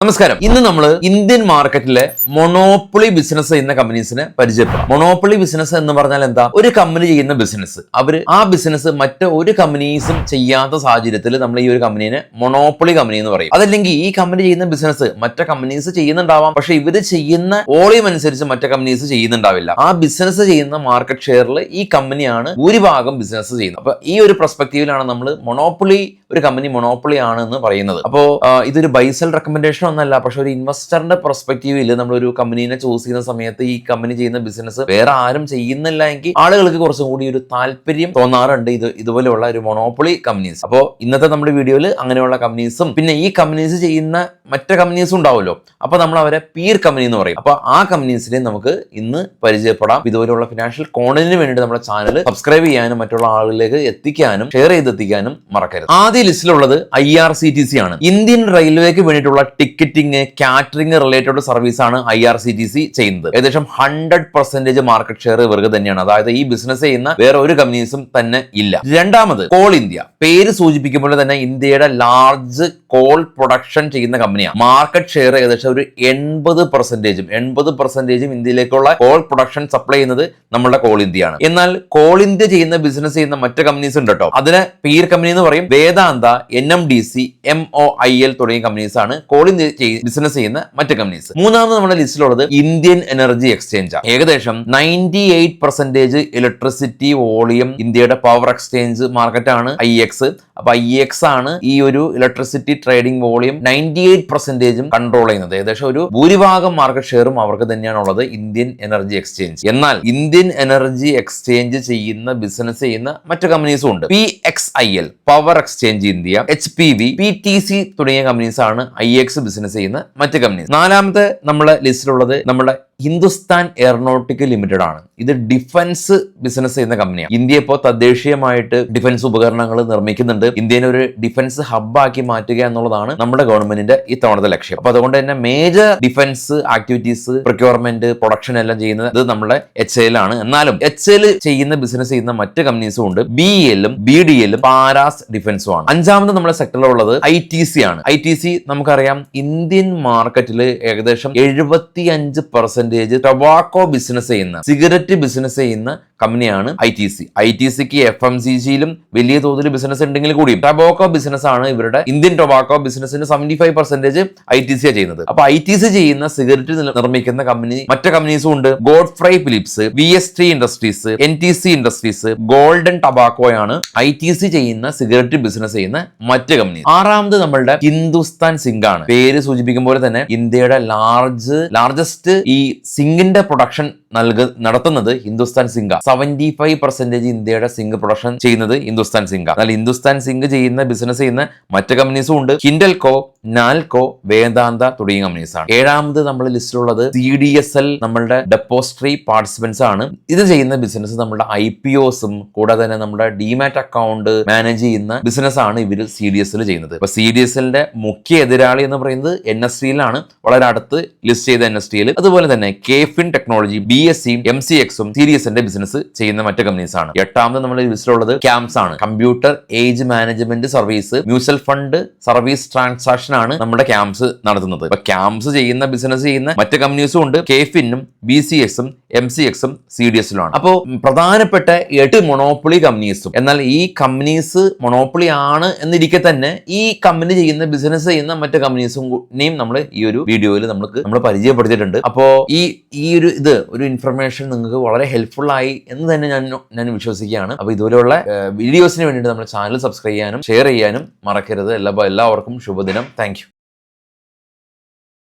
നമസ്കാരം. ഇന്ന് നമ്മൾ ഇന്ത്യൻ മാർക്കറ്റിലെ മൊണോപ്പൊളി ബിസിനസ് ചെയ്യുന്ന കമ്പനീസിനെ പരിചയപ്പെടാം. മൊണോപ്പൊളി ബിസിനസ് എന്ന് പറഞ്ഞാൽ എന്താ? ഒരു കമ്പനി ചെയ്യുന്ന ബിസിനസ്, ആ ബിസിനസ് മറ്റ് ഒരു കമ്പനീസും ചെയ്യാത്ത സാഹചര്യത്തിൽ നമ്മൾ ഈ ഒരു കമ്പനീനെ മൊണോപ്പൊളി കമ്പനി എന്ന് പറയും. അതല്ലെങ്കിൽ ഈ കമ്പനി ചെയ്യുന്ന ബിസിനസ് മറ്റു കമ്പനീസ് ചെയ്യുന്നുണ്ടാവാം, പക്ഷെ ഇവര് ചെയ്യുന്ന വോളിയം അനുസരിച്ച് മറ്റു കമ്പനീസ് ചെയ്യുന്നുണ്ടാവില്ല. ആ ബിസിനസ് ചെയ്യുന്ന മാർക്കറ്റ് ഷെയറിൽ ഈ കമ്പനിയാണ് ഭൂരിഭാഗം ബിസിനസ് ചെയ്യുന്നത്. അപ്പൊ ഈ ഒരു പെർസ്പെക്റ്റീവിലാണ് നമ്മൾ ഒരു കമ്പനി മൊണോപ്പൊളി ആണ് എന്ന് പറയുന്നത്. അപ്പോൾ ഇതൊരു ബൈസെൽ റെക്കമെൻഡേഷൻ ഒന്നല്ല, പക്ഷെ ഒരു ഇൻവെസ്റ്ററിന്റെ പെർസ്പെക്റ്റീവിൽ നമ്മൾ ഒരു കമ്പനീനെ ചൂസ് ചെയ്യുന്ന സമയത്ത് ഈ കമ്പനി ചെയ്യുന്ന ബിസിനസ് വേറെ ആരും ചെയ്യുന്നില്ല എങ്കിൽ ആളുകൾക്ക് കുറച്ചും കൂടി ഒരു താല്പര്യം തോന്നാറുണ്ട് ഇതുപോലെയുള്ള ഒരു മൊണോപ്പൊളി കമ്പനീസ്. അപ്പോൾ ഇന്നത്തെ നമ്മുടെ വീഡിയോയിൽ അങ്ങനെയുള്ള കമ്പനീസും പിന്നെ ഈ കമ്പനീസ് ചെയ്യുന്ന മറ്റു കമ്പനീസും ഉണ്ടാവുമല്ലോ, അപ്പൊ നമ്മൾ അവരെ പീർ കമ്പനി എന്ന് പറയും. അപ്പൊ ആ കമ്പനീസിനെ നമുക്ക് ഇന്ന് പരിചയപ്പെടാം. ഇതുപോലെയുള്ള ഫിനാൻഷ്യൽ കോണ്ടന്റിന് വേണ്ടിയിട്ട് നമ്മുടെ ചാനൽ സബ്സ്ക്രൈബ് ചെയ്യാനും മറ്റുള്ള ആളുകളിലേക്ക് എത്തിക്കാനും ഷെയർ ചെയ്തെത്തിക്കാനും മറക്കരുത്. ആദ്യ ലിസ്റ്റിലുള്ളത് IRCTC ആണ്. ഇന്ത്യൻ റെയിൽവേക്ക് വേണ്ടിയിട്ടുള്ള ടിക്കറ്റിംഗ്, കാറ്ററിംഗ് റിലേറ്റഡ് സർവീസ് ആണ് IRCTC ചെയ്യുന്നത്. ഏകദേശം 100% മാർക്കറ്റ് ഷെയർ ഇവർക്ക് തന്നെയാണ്. അതായത് ഈ ബിസിനസ് ചെയ്യുന്ന വേറെ ഒരു കമ്പനീസും തന്നെ ഇല്ല. രണ്ടാമത് കോൾ ഇന്ത്യ. പേര് സൂചിപ്പിക്കുമ്പോൾ തന്നെ ഇന്ത്യയുടെ ലാർജ് കോൾ പ്രൊഡക്ഷൻ ചെയ്യുന്ന കമ്പനിയാണ്. മാർക്കറ്റ് ഷെയർ ഏകദേശം ഒരു 80% ഇന്ത്യയിലേക്കുള്ള കോൾ പ്രൊഡക്ഷൻ സപ്ലൈ ചെയ്യുന്നത് നമ്മുടെ കോൾ ഇന്ത്യയാണ്. എന്നാൽ കോൾ ഇന്ത്യ ചെയ്യുന്ന ബിസിനസ് ചെയ്യുന്ന മറ്റു കമ്പനീസ് ഉണ്ട് കേട്ടോ. അതിന് പീർ കമ്പനി എന്ന് പറയും. വേദാന്ത, NMDC, MOIL തുടങ്ങിയ കമ്പനീസ് ആണ് കോൾ ഇന്ത്യ ബിസിനസ് ചെയ്യുന്ന മറ്റു കമ്പനീസ്. മൂന്നാമത് നമ്മുടെ ലിസ്റ്റിലുള്ളത് ഇന്ത്യൻ എനർജി എക്സ്ചേഞ്ച് ആണ്. ഏകദേശം 98% ഇലക്ട്രിസിറ്റി വോളിയം ഇന്ത്യയുടെ പവർ എക്സ്ചേഞ്ച് മാർക്കറ്റ് ആണ് IEX. അപ്പൊ IEX ആണ് ഈ ഒരു ഇലക്ട്രിസിറ്റി ട്രേഡിംഗ് വോളിയം 98% കൺട്രോൾ ചെയ്യുന്നത്. ഏകദേശം ഒരു ഭൂരിഭാഗം മാർക്കറ്റ് ഷെയറും അവർക്ക് തന്നെയാണുള്ളത്, ഇന്ത്യൻ എനർജി എക്സ്ചേഞ്ച്. എന്നാൽ ഇന്ത്യൻ എനർജി എക്സ്ചേഞ്ച് ചെയ്യുന്ന ബിസിനസ് ചെയ്യുന്ന മറ്റു കമ്പനീസും ഉണ്ട്. PXIL, power exchange India, HPV, PTC തുടങ്ങിയ കമ്പനീസ് ആണ് IEX ബിസിനസ് ചെയ്യുന്ന മറ്റു കമ്പനീസ്. നാലാമത്തെ നമ്മുടെ ലിസ്റ്റിലുള്ളത് നമ്മുടെ ഹിന്ദുസ്ഥാൻ എയറോനോട്ടിക്കൽ ലിമിറ്റഡ് ആണ്. ഇത് ഡിഫൻസ് ബിസിനസ് ചെയ്യുന്ന കമ്പനിയാണ്. ഇന്ത്യ ഇപ്പോൾ തദ്ദേശീയമായിട്ട് ഡിഫൻസ് ഉപകരണങ്ങൾ നിർമ്മിക്കുന്നുണ്ട്. ഇന്ത്യനെ ഒരു ഡിഫൻസ് ഹബ്ബാക്കി മാറ്റുക എന്നുള്ളതാണ് നമ്മുടെ ഗവൺമെന്റിന്റെ ഇത്തവണത്തെ ലക്ഷ്യം. അപ്പൊ അതുകൊണ്ട് തന്നെ major defence activities, procurement, production എല്ലാം ചെയ്യുന്നത് നമ്മുടെ HAL ആണ്. എന്നാലും HAL ചെയ്യുന്ന ബിസിനസ് ചെയ്യുന്ന മറ്റ് കമ്പനീസും ഉണ്ട്. BEL-ഉം BDL-ഉം പാരാസ് ഡിഫൻസും ആണ്. അഞ്ചാമത് നമ്മുടെ സെക്ടറിലുള്ളത് ITC ആണ്. ITC നമുക്കറിയാം, ഇന്ത്യൻ മാർക്കറ്റിൽ ഏകദേശം 75% ടൊബാക്കോ ബിസിനസ് ചെയ്യുന്ന, സിഗരറ്റ് ബിസിനസ് ചെയ്യുന്ന കമ്പനിയാണ് ITC. ITCക്ക് FMCG-ലും വലിയ തോതിൽ ബിസിനസ് ഉണ്ടെങ്കിൽ കൂടിയും ടൊബാക്കോ ബിസിനസ് ആണ് ഇവരുടെ ഇന്ത്യൻ ടൊബാക്കോ ബിസിനസിന് 75% ITC ചെയ്യുന്നത്. അപ്പൊ ITC ചെയ്യുന്ന സിഗരറ്റ് നിർമ്മിക്കുന്ന കമ്പനി മറ്റു കമ്പനീസും ഉണ്ട്. Godfrey Phillips, VS3 industries, NTC industries, golden ടൊബാക്കോയാണ് ITC ചെയ്യുന്ന സിഗരറ്റ് ബിസിനസ് ചെയ്യുന്ന മറ്റു കമ്പനി. ആറാമത് നമ്മളുടെ ഹിന്ദുസ്ഥാൻ സിങ്ക് ആണ്. പേര് സൂചിപ്പിക്കും പോലെ തന്നെ ഇന്ത്യയുടെ ലാർജസ്റ്റ് ഈ സിങ്കിന്റെ പ്രൊഡക്ഷൻ നടത്തുന്നത് ഹിന്ദുസ്ഥാൻ സിങ്ക. 75% ഇന്ത്യയുടെ സിങ്ക് പ്രൊഡക്ഷൻ ചെയ്യുന്നത് ഹിന്ദുസ്ഥാൻ സിങ്ക. എന്നാൽ ഹിന്ദുസ്ഥാൻ സിങ്ക് ചെയ്യുന്ന ബിസിനസ് ചെയ്യുന്ന മറ്റു കമ്പനീസും ഉണ്ട്. ഹിൻഡൽകോ, നാൽകോ, വേദാന്ത തുടങ്ങിയ കമ്പനീസ് ആണ്. ഏഴാമത് നമ്മുടെ ലിസ്റ്റിലുള്ളത് CDSL, നമ്മളുടെ ഡെപ്പോസിറ്ററി പാർട്ടിസിപ്പൻസ് ആണ്. ഇത് ചെയ്യുന്ന ബിസിനസ് നമ്മുടെ IPOസും കൂടാതെ തന്നെ നമ്മുടെ ഡിമാറ്റ് അക്കൗണ്ട് മാനേജ് ചെയ്യുന്ന ബിസിനസ് ആണ് ഇവർ CDSL ചെയ്യുന്നത്. അപ്പൊ CDSL-ന്റെ മുഖ്യ എതിരാളി എന്ന് പറയുന്നത് NSDL-ആണ്. വളരെ അടുത്ത് ലിസ്റ്റ് ചെയ്ത NSDL. അതുപോലെ തന്നെ KFin ടെക്നോളജി, BSCയും MCX-ഉം CDSL-ന്റെ ബിസിനസ് ചെയ്യുന്ന മറ്റു കമ്പനീസ് ആണ്. എട്ടാമത് നമ്മുടെ ലിസ്റ്റിലുള്ളത് CAMS ആണ്. Computer age management service, mutual fund service transaction ആണ് നമ്മുടെ CAMS നടത്തുന്നത്. അപ്പൊ CAMS ചെയ്യുന്ന ബിസിനസ് ചെയ്യുന്ന മറ്റു കമ്പനീസും ഉണ്ട്. KFin-ഉം BCX-ഉം MCX-ഉം CDSL-ഉം ആണ്. അപ്പോൾ പ്രധാനപ്പെട്ട 8 മൊണോപ്പൊളി കമ്പനീസും. എന്നാൽ ഈ കമ്പനീസ് മൊണോപ്പൊളി ആണ് എന്നിരിക്കെ തന്നെ ഈ കമ്പനി ചെയ്യുന്ന ബിസിനസ് ചെയ്യുന്ന മറ്റു കമ്പനീസും നമ്മൾ ഈ ഒരു വീഡിയോയിൽ നമ്മൾ പരിചയപ്പെടുത്തിയിട്ടുണ്ട്. അപ്പോ ഈ ഒരു ഇൻഫർമേഷൻ നിങ്ങൾക്ക് വളരെ ഹെൽപ്ഫുൾ ആയി എന്ന് തന്നെ ഞാൻ വിശ്വസിക്കുകയാണ്. അപ്പൊ ഇതുപോലെയുള്ള വീഡിയോസിന് വേണ്ടിയിട്ട് നമ്മുടെ ചാനൽ സബ്സ്ക്രൈബ് ചെയ്യാനും ഷെയർ ചെയ്യാനും മറക്കരുത്. എല്ലാവർക്കും ശുഭദിനം. Thank you.